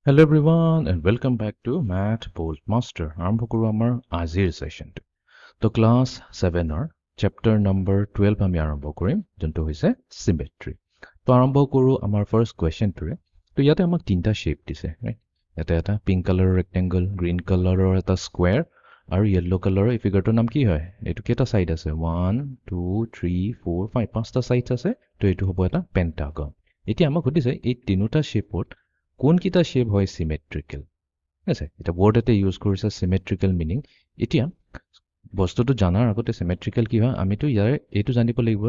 Hello everyone and welcome back to Math Bold Master. আৰম্ভ কৰো আমাৰ আজিৰ সেশনটো। তো ক্লাছ 7ৰ চেপ্টাৰ নম্বৰ 12 আমি আৰম্ভ কৰিম যোনটো হৈছে সিমেট্ৰি। তো আৰম্ভ কৰো আমাৰ ফাৰ্স্ট কোৱেশ্চনটোৰে। তো ইয়াতে আমাক তিনটা শেপ দিছে, ৰাইট? ইয়াতে এটা পিংক কালাৰৰ ৰেক্টেংগল, গ্ৰীণ কালাৰৰ এটা স্কোয়াৰ আৰু ইয়েলো কালাৰৰ এই ফিগাৰটোৰ নাম কি হয়? এইটো কেইটা সাইড আছে? 1 2 3 4 5 পাঁচটা সাইডছ আছে। তো এইটো হ'ব এটা পেন্টাগন। এতিয়া আমাক সুধিছে এই তিনিটা শেপত কোনকেইটা শেপ হয় চিমেট্ৰিকেল? ঠিক আছে, এটা ৱৰ্ড এটা ইউজ কৰিছে চিমেট্ৰিকেল মিনিং। এতিয়া বস্তুটো জানাৰ আগতে চিমেট্ৰিকেল কি হয় আমিতো ইয়াৰ এইটো জানিব লাগিব।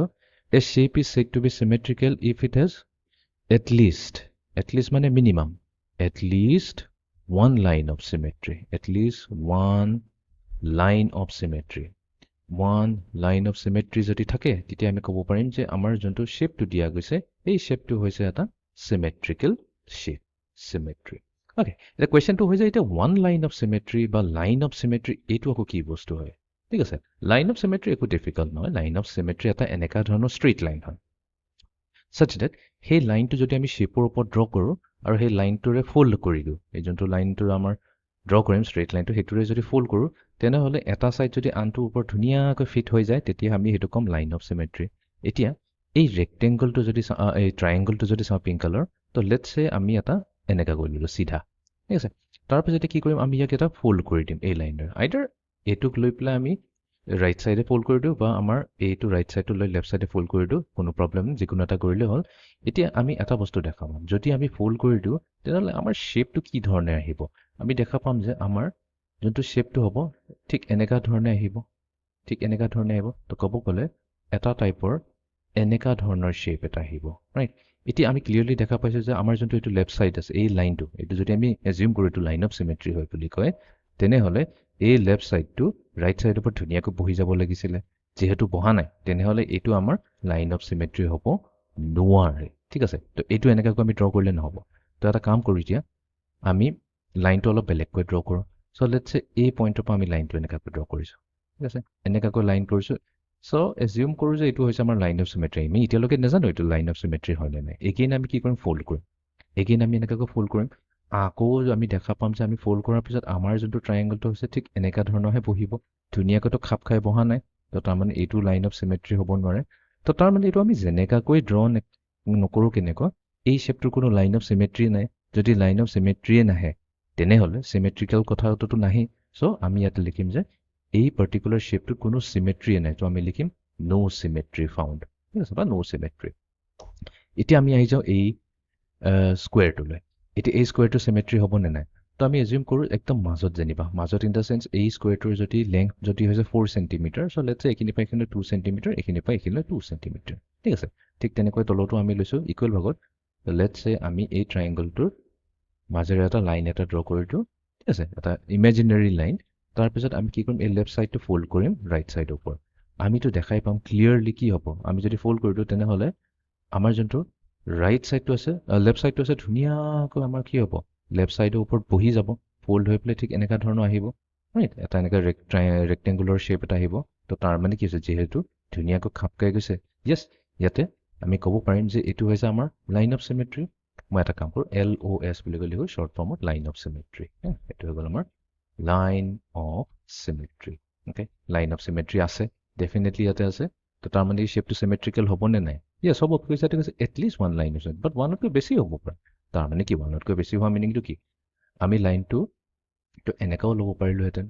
A shape is said to be symmetrical if it has at least মানে minimum at least one line of symmetry, at least one line of symmetry. One line of symmetry যদি থাকে তেতিয়া আমি ক'ব পাৰিম যে আমাৰ যোনটো শেপটো দিয়া গৈছে এই শেপটো হৈছে এটা symmetrical shape. Symmetry. Okay, the question to হৈছে এটা one line of symmetry বা line of symmetry এইটো আকৌ কি বস্তু হয়? ঠিক আছে, line of symmetry একো difficult নহয়। line of symmetry এটা এনেকা ধৰণৰ straight line হয় such that সেই লাইনটো যদি আমি শেপৰ ওপৰত ড্ৰ কৰোঁ আৰু সেই লাইনটোৰে ফোল্ড কৰি দিওঁ, এই যোনটো লাইনটো আমাৰ ড্ৰ কৰিম ষ্ট্ৰেইট লাইনটো সেইটোৰে যদি ফোল্ড কৰোঁ তেনেহ'লে এটা ছাইড যদি আনটোৰ ওপৰত ধুনীয়াকৈ ফিট হৈ যায় তেতিয়া আমি সেইটো ক'ম লাইন অফ চিমেট্ৰি। এতিয়া এই ৰেক্টেংগলটো যদি এই ট্ৰায়েংগলটো যদি চাওঁ পিংক কালাৰ, তো লেটছ চে আমি এটা এনেকা কৰি দিলোঁ চিধা, ঠিক আছে। তাৰপিছতে কি কৰিম, আমি ইয়াক এটা ফোল্ড কৰি দিম এই লাইনটোৰ। আইদাৰ এইটোক লৈ পেলাই আমি ৰাইট চাইডে ফোল্ড কৰি দিওঁ বা আমাৰ এইটো ৰাইট চাইডটো লৈ লেফ্ট চাইডে ফোল্ড কৰি দিওঁ, কোনো প্ৰব্লেম নাই, যিকোনো এটা কৰিলে হ'ল। এতিয়া আমি এটা বস্তু দেখা পাম, যদি আমি ফোল্ড কৰি দিওঁ তেনেহ'লে আমাৰ শ্বেপটো কি ধৰণে আহিব? আমি দেখা পাম যে আমাৰ যোনটো শ্বেপটো হ'ব ঠিক এনেকা ধৰণে আহিব, ঠিক এনেকা ধৰণে আহিব। তো ক'ব গ'লে এটা টাইপৰ এনেকা ধৰণৰ শ্বেপ এটা আহিব, ৰাইট? এতিয়া আমি ক্লিয়াৰলি দেখা পাইছোঁ যে আমাৰ যোনটো এইটো লেফ্ট চাইড আছে এই লাইনটো, এইটো যদি আমি এজিউম কৰোঁ এইটো লাইন অফ চিমেট্ৰি হয় বুলি কয়, তেনেহ'লে এই লেফ্ট চাইডটো ৰাইট চাইডৰ পৰা ধুনীয়াকৈ বহি যাব লাগিছিলে। যিহেতু বহা নাই তেনেহ'লে এইটো আমাৰ লাইন অফ চিমেট্ৰি হ'ব নোৱাৰে, ঠিক আছে। তো এইটো এনেকুৱাকৈ আমি ড্ৰ কৰিলে নহ'ব। তো এটা কাম কৰোঁ, এতিয়া আমি লাইনটো অলপ বেলেগকৈ ড্ৰ কৰোঁ। চ' লেটছে এই পইণ্টৰ পৰা আমি লাইনটো এনেকুৱাকৈ ড্ৰ কৰিছোঁ, ঠিক আছে। এনেকুৱাকৈ লাইন কৰিছোঁ। চ' এজিউম কৰোঁ যে এইটো হৈছে আমাৰ লাইন অফ চিমেট্ৰি। আমি এতিয়ালৈকে নাজানো এইটো লাইন অফ চিমেট্ৰি হয় নে নাই। এগেইন আমি কি কৰিম, ফ'ল্ড কৰিম। এগেইন আমি এনেকুৱাকৈ ফ'ল্ড কৰিম। আকৌ আমি দেখা পাম যে আমি ফ'ল্ড কৰাৰ পিছত আমাৰ যোনটো ট্ৰায়েংগলটো হৈছে ঠিক এনেকুৱা ধৰণৰহে বহিব, ধুনীয়াকৈতো খাপ খাই বহা নাই। তো তাৰমানে এইটো লাইন অফ চিমেট্ৰি হ'ব নোৱাৰে। তো তাৰমানে এইটো আমি যেনেকুৱাকৈ ড্ৰ নকৰোঁ কেনেকুৱা, এই শ্বেপটোৰ কোনো লাইন অফ চিমেট্ৰি নাই। যদি লাইন অফ চিমেট্ৰিয়ে নাহে তেনেহ'লে চিমেট্ৰিকেল কথাটোতো নাহেই। চ' আমি ইয়াতে লিখিম যে এই পাৰ্টিকুলাৰ শ্বেপটোত কোনো চিমেট্ৰিয়ে নাই। তো আমি লিখিম ন' চিমেট্ৰি ফাউণ্ড, ঠিক আছে, বা ন' চিমেট্ৰি। এতিয়া আমি আহি যাওঁ এই স্কুৱেৰটোলৈ। এতিয়া এই স্কুৱেৰটো চিমেট্ৰি হ'বনে নাই? তো আমি এজিউম কৰোঁ একদম মাজত, যেনিবা মাজত ইন দ্য চেঞ্চ এই স্কুৱেৰটোৰ যদি লেংথ যদি হৈছে 4 চেণ্টিমিটাৰ, চ' লেটছে এইখিনিৰ পৰা এইখিনিলৈ 2 চেণ্টিমিটাৰ, এইখিনিৰ পৰা এইখিনিলৈ 2 চেণ্টিমিটাৰ, ঠিক আছে। ঠিক তেনেকৈ তলতো আমি লৈছোঁ ইকুৱেল ভাগত। লেটছে আমি এই ট্ৰায়েংগলটোৰ মাজেৰে এটা লাইন এটা ড্ৰ কৰি দিওঁ, ঠিক আছে, এটা ইমেজিনেৰী লাইন। তাৰপিছত আমি কি কৰিম, এই লেফ্ট ছাইডটো ফ'ল্ড কৰিম ৰাইট ছাইডৰ ওপৰত। আমিতো দেখাই পাম ক্লিয়াৰলি কি হ'ব। আমি যদি ফ'ল্ড কৰি দিওঁ তেনেহ'লে আমাৰ যোনটো ৰাইট ছাইডটো আছে, লেফ্ট ছাইডটো আছে, ধুনীয়াকৈ আমাৰ কি হ'ব, লেফ্ট ছাইডৰ ওপৰত বহি যাব, ফ'ল্ড হৈ পেলাই ঠিক এনেকুৱা ধৰণৰ আহিব, ৰাইট? এটা এনেকুৱা ৰেক্টেংগুলাৰ শ্বেপ এটা আহিব। তো তাৰ মানে কি হৈছে, যিহেতু ধুনীয়াকৈ খাপ খাই গৈছে, য়েছ, ইয়াতে আমি ক'ব পাৰিম যে এইটো হৈছে আমাৰ লাইন অফ চিমেট্ৰি। মই এটা কাম কৰোঁ, LOS বুলি ক'লে হ'ল শ্বৰ্ট ফৰ্মত লাইন অফ চিমেট্ৰি। এইটো হৈ গ'ল আমাৰ line of symmetry. Okay, line of symmetry আছে, ডেফিনেটলি ইয়াতে আছে। তো তাৰমানে এই শ্বেপটো চিমেট্ৰিকেল হ'বনে নাই? য়েছ হ'ব, কৈছে এটলিষ্ট ওৱান লাইন হৈছে, বাট ওৱানতকৈ বেছি হ'ব পাৰে। তাৰমানে কি, ওৱানতকৈ বেছি হোৱা মিনিংটো কি? আমি লাইনটো এনেকাও ল'ব পাৰিলোহেঁতেন,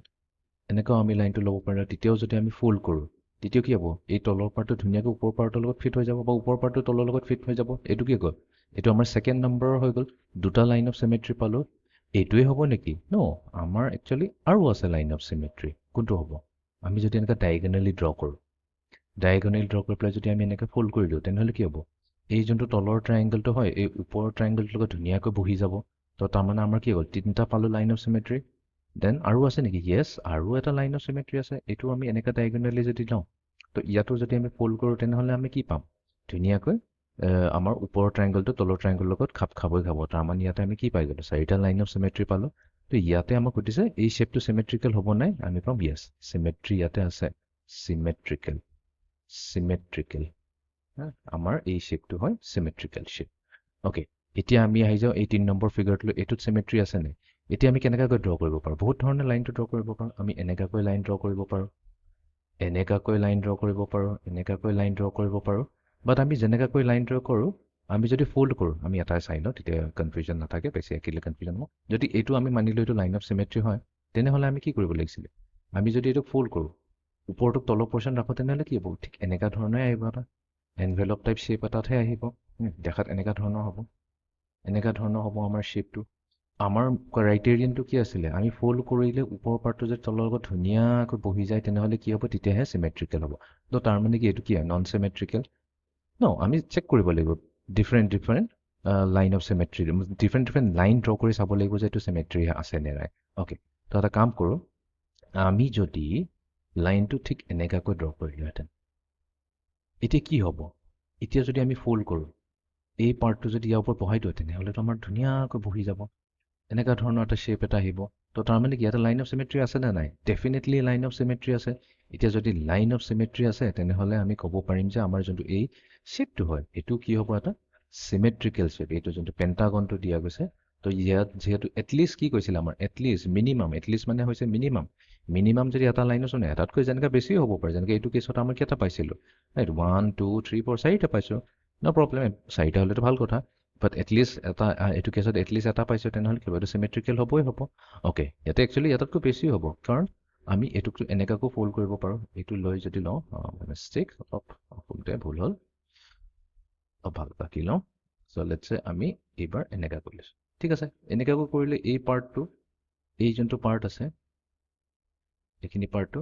এনেকাও আমি লাইনটো ল'ব পাৰিলোঁ। তেতিয়াও যদি আমি ফ'ল্ড কৰোঁ তেতিয়া কি হ'ব, এই তলৰ পাৰ্টটো ধুনীয়াকৈ ওপৰ পাৰ্টৰ লগত ফিট হৈ যাব, বা ওপৰ পাৰ্টটো তলৰ লগত ফিট হৈ যাব। এইটো কি গ'ল, এইটো আমাৰ ছেকেণ্ড নম্বৰৰ হৈ গ'ল। দুটা লাইন অফ চিমেট্ৰি পালোঁ। এইটোৱে হ'ব নেকি? ন, আমাৰ একচুৱেলি আৰু আছে লাইন অফ চিমেট্ৰি। কোনটো হ'ব? আমি যদি এনেকৈ ডায়েগনেলি ড্ৰ কৰোঁ, ডায়েগনেলি ড্ৰ কৰি পেলাই যদি আমি এনেকৈ ফ'ল্ড কৰি দিওঁ তেনেহ'লে কি হ'ব, এই যোনটো তলৰ ট্ৰায়েংগলটো হয় এই ওপৰৰ ট্ৰায়েংগলটোৰ লগত ধুনীয়াকৈ বহি যাব। তো তাৰমানে আমাৰ কি হ'ল, তিনিটা পালোঁ লাইন অফ চিমেট্ৰি। দেন আৰু আছে নেকি? য়েছ, আৰু এটা লাইন অফ চিমেট্ৰি আছে। এইটো আমি এনেকৈ ডায়েগনেলি যদি লওঁ, তো ইয়াতো যদি আমি ফ'ল্ড কৰোঁ তেনেহ'লে আমি কি পাম, ধুনীয়াকৈ আমাৰ ওপৰৰ ট্ৰায়েংগলটো তলৰ ট্ৰায়েংগলৰ লগত খাপ খাবই খাব। তাৰমানে ইয়াতে আমি কি পাই গ'লোঁ, চাৰিটা লাইন অফ চিমেট্ৰি পালোঁ। তো ইয়াতে আমাক সুধিছে এই শ্বেপটো চিমেট্ৰিকেল হ'ব নাই, আমি পাম য়েছ, চিমেট্ৰি ইয়াতে আছে, চিমেট্ৰিকেল, চিমেট্ৰিকেল। আমাৰ এই শ্বেপটো হয় চিমেট্ৰিকেল শ্বেপ। অ'কে, এতিয়া আমি আহি যাওঁ এই 3 নম্বৰ ফিগাৰটোলৈ এইটোত চিমেট্ৰি আছে নে এতিয়া আমি কেনেকৈ ড্ৰ কৰিব পাৰোঁ বহুত ধৰণে লাইনটো ড্ৰ কৰিব পাৰোঁ আমি এনেকাকৈ লাইন ড্ৰ কৰিব পাৰোঁ এনেকাকৈ লাইন ড্ৰ কৰিব পাৰোঁ এনেকাকৈ লাইন ড্ৰ কৰিব পাৰোঁ বাট আমি যেনেকাকৈ লাইন ড্ৰ কৰোঁ আমি যদি ফল্ড কৰোঁ আমি এটাই চাই লওঁ তেতিয়া কনফিউজন নাথাকে বেছি একিলে কনফিউজন হ'ব যদি এইটো আমি মানিলোঁ এইটো লাইন অফ চিমেট্ৰি হয় তেনেহ'লে আমি কি কৰিব লাগিছিলে আমি যদি এইটোক ফল্ড কৰোঁ ওপৰটোক তলৰ পৰ্চন ৰাখোঁ তেনেহ'লে কি হ'ব ঠিক এনেকা ধৰণে আহিব এটা এনভেলপ টাইপ শ্বেপ এটাতহে আহিব দেখাত এনেকা ধৰণৰ হ'ব আমাৰ শ্বেপটো আমাৰ ক্ৰাইটেৰিয়ানটো কি আছিলে আমি ফল্ড কৰিলে ওপৰৰ পাৰ্টটো যদি তলৰ লগত ধুনীয়াকৈ বহি যায় তেনেহ'লে কি হ'ব তেতিয়াহে চিমেট্ৰিকেল হ'ব ত' তাৰমানে কি এইটো কি হয় নন চিমেট্ৰিকেল ন আমি চেক কৰিব লাগিব different line of symmetry different line draw কৰি চাব লাগিব যে এইটো চিমেট্ৰি আছে নে নাই অ'কে তো এটা কাম কৰোঁ আমি যদি লাইনটো ঠিক এনেকুৱাকৈ ড্ৰ কৰিলোহেঁতেন এতিয়া কি হ'ব এতিয়া যদি আমি ফল্ড কৰোঁ এই পাৰ্টটো যদি ইয়াৰ ওপৰত বহাই দিওঁ তেনেহ'লেতো আমাৰ ধুনীয়াকৈ বহি যাব এনেকুৱা ধৰণৰ এটা শ্বেপ এটা আহিব তো তাৰমানে কি ইয়াতে লাইন অফ চিমেট্ৰি আছে নে নাই ডেফিনেটলি লাইন অফ চিমেট্ৰি আছে এতিয়া যদি লাইন অফ চিমেট্ৰি আছে তেনেহ'লে আমি ক'ব পাৰিম যে আমাৰ যোনটো এই শ্বেপটো হয় এইটো কি হ'ব এটা চিমেট্ৰিকেল শ্বেপ এইটো যোনটো পেণ্টাগনটো দিয়া গৈছে তো ইয়াত যিহেতু এটলিষ্ট কি কৈছিলে আমাৰ এটলিষ্ট মানে হৈছে মিনিমাম যদি এটা লাইন আছে এটাতকৈ যেনেকৈ বেছি হ'ব পাৰে যেনেকৈ এইটো কেছত আমাৰ কেইটা পাইছিলোঁ ৰাইট 1 2 3 4 চাৰিটা পাইছোঁ ন প্ৰব্লেম চাৰিটা হ'লেতো ভাল কথা বাট এটলিষ্ট এটা এইটো কেছত এটলিষ্ট এটা পাইছোঁ তেনেহ'লে কিবা এইটো চিমেট্ৰিকেল হ'বই হ'ব অ'কে ইয়াতে একচুৱেলি এটাতকৈ বেছি হ'ব কাৰণ আমি এইটোক এনেকুৱাকৈ ফল্ড কৰিব পাৰোঁ এইটো লৈ যদি লওঁ মিষ্টেক অলপ ফোনতে ভুল হ'ল ভাল বাকী লওঁ চ' লেটছে আমি এইবাৰ এনেকুৱা কৰি লৈছোঁ ঠিক আছে এনেকুৱাকৈ কৰিলে এই পাৰ্টটো এই যোনটো পাৰ্ট আছে এইখিনি পাৰ্টটো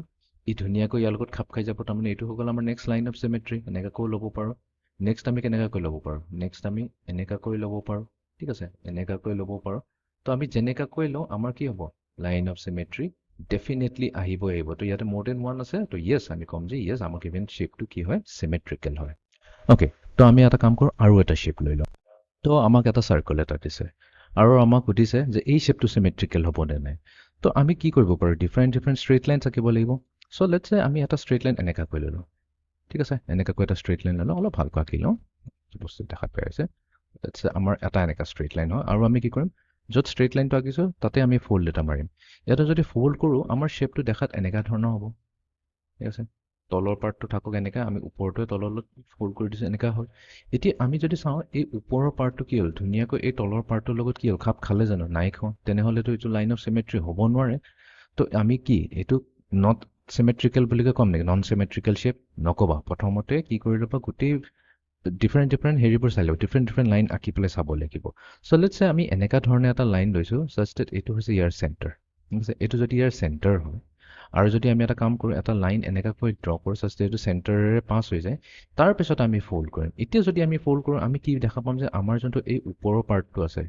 ই ধুনীয়াকৈ ইয়াৰ লগত খাপ খাই যাব তাৰমানে এইটো হৈ গ'ল আমাৰ নেক্সট লাইন অফ চিমেট্ৰি এনেকুৱাকৈ ল'ব পাৰোঁ নেক্সট আমি কেনেকুৱাকৈ ল'ব পাৰোঁ নেক্সট আমি এনেকুৱাকৈ ল'ব পাৰোঁ ঠিক আছে এনেকুৱাকৈ ল'ব পাৰোঁ তো আমি যেনেকুৱাকৈ লওঁ আমাৰ কি হ'ব লাইন অফ চিমেট্ৰি ডেফিনেটলি আহিব তো ইয়াতে মোৰ দেন ওৱান আছে তো য়েছ আমি ক'ম যে য়েছ আমাৰ গিভেন শ্বেপটো কি হয় চিমেট্ৰিকেল হয় অ'কে তো আমি এটা কাম কৰোঁ আৰু এটা শ্বেপ লৈ লওঁ তো আমাক এটা চাৰ্কল এটা দিছে আৰু আমাক সুধিছে যে এই শ্বেপটো চিমেট্ৰিকেল হ'ব নে নাই তো আমি কি কৰিব পাৰোঁ ডিফাৰেণ্ট ষ্ট্ৰেইট লাইন থাকিব লাগিব চ' লেটছে আমি এটা ষ্ট্ৰেইট লাইন এনেকুৱাকৈ ল'লোঁ ঠিক আছে এনেকুৱাকৈ এটা ষ্ট্ৰেইট লাইন ল'লোঁ অলপ ভালকৈ আঁকি লওঁ বস্তু দেখাত পাই আছে লেটছে আমাৰ এটা এনেকুৱা ষ্ট্ৰেইট লাইন হয় আৰু আমি কি কৰিম য'ত ষ্ট্ৰেইট লাইনটো আঁকিছোঁ তাতে আমি ফল্ড এটা মাৰিম ইয়াতে যদি ফল্ড কৰোঁ আমাৰ শ্বেপটো দেখাত এনেকুৱা ধৰণৰ হ'ব ঠিক আছে তলৰ পাৰ্টটো থাকক এনেকৈ আমি ওপৰটোৱে তললৈ ফল্ড কৰি দিছোঁ এনেকুৱা হ'ল এতিয়া আমি যদি চাওঁ এই ওপৰৰ পাৰ্টটো কি হ'ল ধুনীয়াকৈ এই তলৰ পাৰ্টটোৰ লগত কি হ'ল খাপ খালে জানো নাই খোৱা তেনেহ'লেতো এইটো লাইন অফ চিমেট্ৰি হ'ব নোৱাৰে তো আমি কি এইটো নট চিমেট্ৰিকেল বুলিকৈ ক'ম নেকি নন চিমেট্ৰিকেল শ্বেপ নক'বা প্ৰথমতে কি কৰি ল'বা গোটেই ডিফাৰেণ্ট হেৰিবোৰ চাই ল'ব ডিফাৰেণ্ট লাইন আঁকি পেলাই চাব লাগিব চ' লেটছে আমি এনেকুৱা ধৰণে এটা লাইন লৈছোঁ জাষ্ট ডেট এইটো হৈছে ইয়াৰ চেণ্টাৰ ঠিক আছে এইটো যদি ইয়াৰ চেণ্টাৰ হয় আৰু যদি আমি এটা কাম কৰোঁ এটা লাইন এনেকুৱাকৈ ড্ৰ কৰোঁ জাষ্ট এইটো চেণ্টাৰেৰে পাছ হৈ যায় তাৰপিছত আমি ফল্ড কৰিম এতিয়া যদি আমি ফল্ড কৰোঁ আমি কি দেখা পাম যে আমাৰ যোনটো এই ওপৰৰ পাৰ্টটো আছে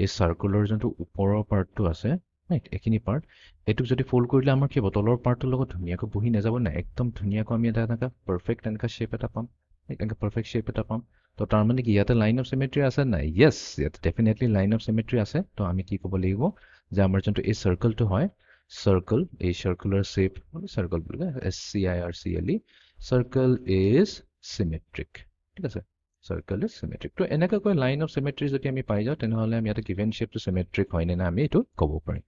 এই চাৰ্কুলৰ যোনটো ওপৰৰ পাৰ্টটো আছে ৰাইট এইখিনি পাৰ্ট এইটোক যদি ফল্ড কৰিলে আমাৰ কি হ'ব তলৰ পাৰ্টটোৰ লগত ধুনীয়াকৈ বহি নাযাব নাই একদম ধুনীয়াকৈ আমি এটা এনেকুৱা পাৰফেক্ট এনেকুৱা শ্বেপ এটা পাম এনেকৈ পাৰফেক্ট শ্বেপ এটা পাম তো তাৰমানে কি ইয়াতে লাইন অফ চিমেট্ৰি আছে নাই য়েছ ইয়াতে ডেফিনেটলি লাইন অফ চিমেট্ৰি আছে তো আমি কি ক'ব লাগিব যে আমাৰ যোনটো এই চাৰ্কলটো হয় circle a circular shape circle SCIRCLE circle is symmetric ঠিক আছে circle is symmetric তো এনেকুৱাকৈ লাইন অফ চিমেট্ৰি যদি আমি পাই যাওঁ তেনেহ'লে আমি ইয়াতে গিভেন শ্বেপটো চিমেট্ৰিক হয় নে নাই আমি এইটো ক'ব পাৰিম